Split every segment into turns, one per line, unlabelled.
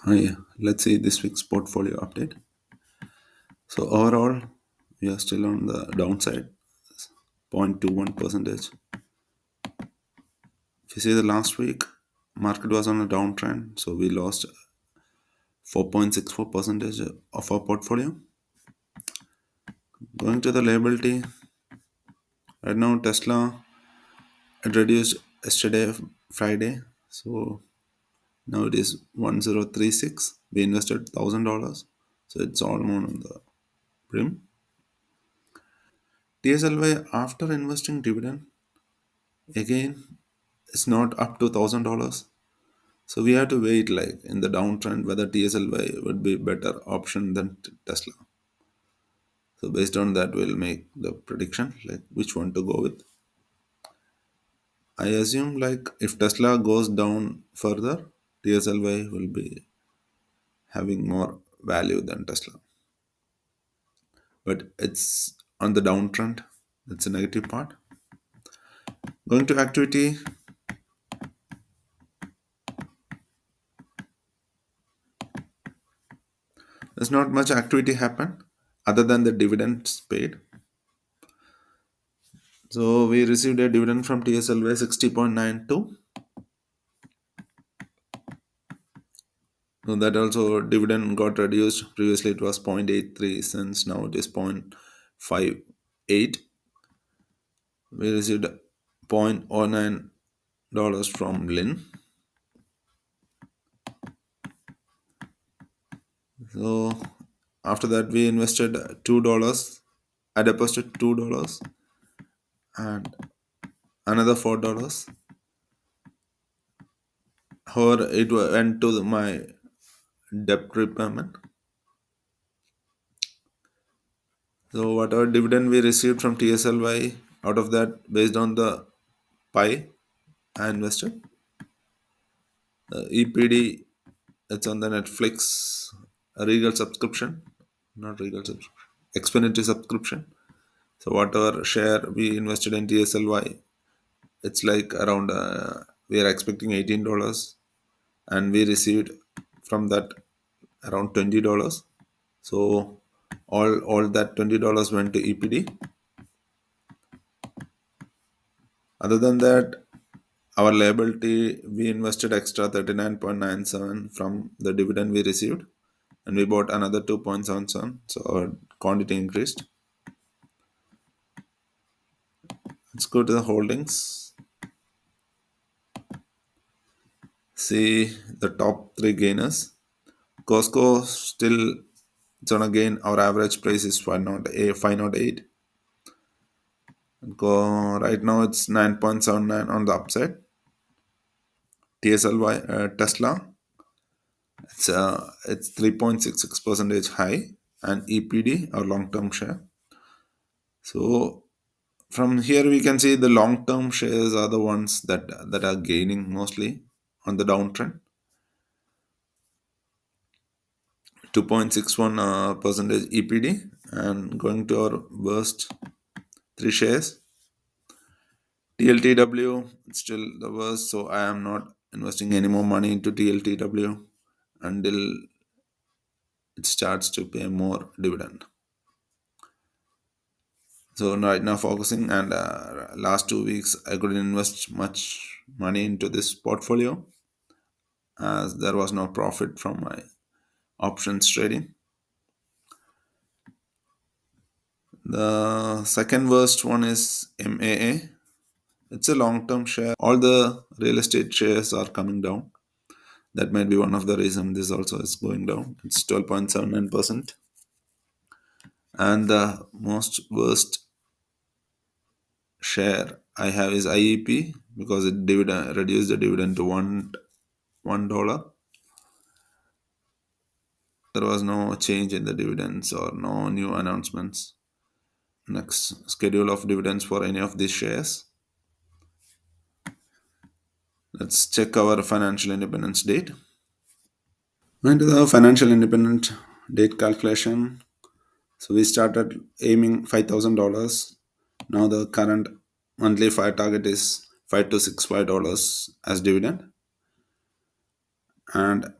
Hi, let's see this week's portfolio update. So overall, we are still on the downside, 0.21 percentage. If you see the last week, market was on a downtrend, so we lost 4.64 percentage of our portfolio. Going to the liability, right now Tesla it reduced yesterday Friday, so now it is 1036. We invested $1,000, so it's almost on the brim. TSLY after investing dividend again it's not up to $1,000. So we have to wait like in the downtrend whether TSLY would be better option than Tesla. So based on that we'll make the prediction like which one to go with. I assume like if Tesla goes down further, TSLY will be having more value than Tesla. But it's on the downtrend. That's a negative part. Going to activity, there's not much activity happen other than the dividends paid. So we received a dividend from TSLY 60.92. So that also dividend got reduced. Previously it was 0.83 cents. Now it is 0.58. We received $0.09 from Lin. So after that we invested $2. I deposited $2 and another $4. However, it went to my debt repayment. So whatever dividend we received from TSLY, out of that, based on the pie, I invested. EPD, it's on the Netflix Regal subscription, not Regal subscription, Xfinity subscription. So whatever share we invested in TSLY, it's like around we are expecting $18, and we received from that around $20. So all that $20 went to EPD. Other than that, our liability, we invested extra 39.97 from the dividend we received, and we bought another 2.77, so our quantity increased. Let's go to the holdings. See the top three gainers. Costco still it's on a gain. Our average price is 508. Right now it's 9.79 on the upside. TSLY Tesla it's 3.66 percentage high, and EPD our long term share. So from here we can see the long term shares are the ones that are gaining mostly on the downtrend. 2.61 percentage EPD, and going to our worst three shares. TLTW it's still the worst, so I am not investing any more money into TLTW until it starts to pay more dividend. So right now focusing, and last 2 weeks I couldn't invest much money into this portfolio as there was no profit from my options trading. The second worst one is MAA. It's a long-term share. All the real estate shares are coming down. That might be one of the reasons this also is going down. It's 12.79%. And the most worst share I have is IEP because it dividend reduced the dividend to $1. There was no change in the dividends or no new announcements. Next schedule of dividends for any of these shares. Let's check our financial independence date. Going to the financial independent date calculation. So we started aiming $5,000. Now the current monthly fire target is $5 to $65 as dividend. And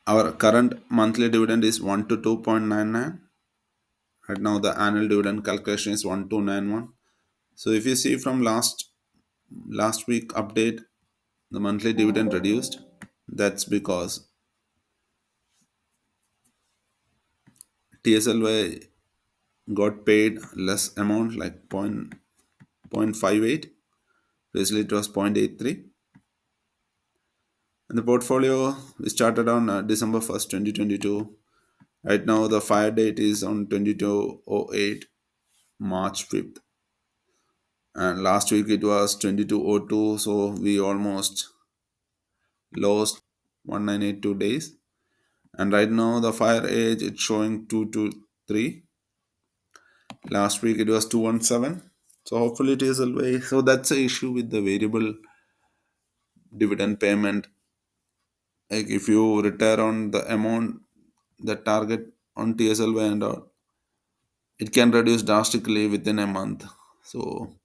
Our current monthly dividend is 1 to 2.99. Right now, the annual dividend calculation is 1291. So if you see from last week update, the monthly dividend reduced. That's because TSLY got paid less amount, like 0.58. Previously it was 0.83. And the portfolio we started on December 1st, 2022. Right now the fire date is on 2208 March 5th. And last week it was 2202, so we almost lost 1982 days. And right now the fire age it's showing 223. Last week it was 217. So hopefully it is a way. So that's the issue with the variable dividend payment. Like if you retire on the amount, the target on TSLY and all, it can reduce drastically within a month. So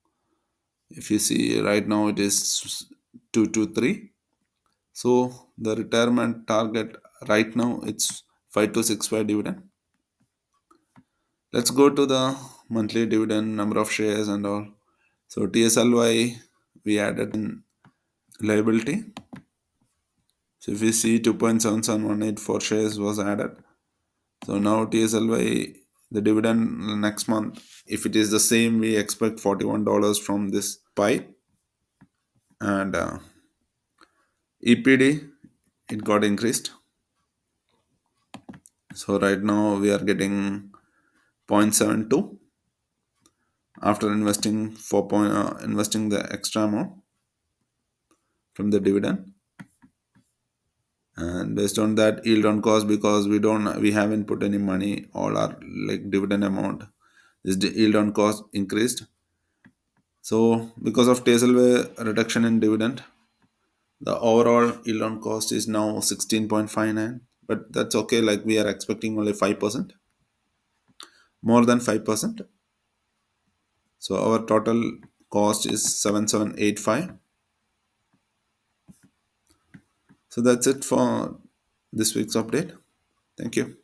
if you see right now it is 223. So the retirement target right now it's 5265 dividend. Let's go to the monthly dividend, number of shares and all. So TSLY we added in liability. So if you see 2.77184 shares was added. So now TSLY the dividend next month, if it is the same, we expect $41 from this pie. And EPD it got increased. So right now we are getting 0.72 after investing the extra amount from the dividend. And based on that yield on cost, because we haven't put any money, all our like dividend amount, this yield on cost increased. So because of TSLY reduction in dividend, the overall yield on cost is now 16.59. But that's okay, like we are expecting only 5%, more than 5%. So our total cost is 7785. So that's it for this week's update. Thank you.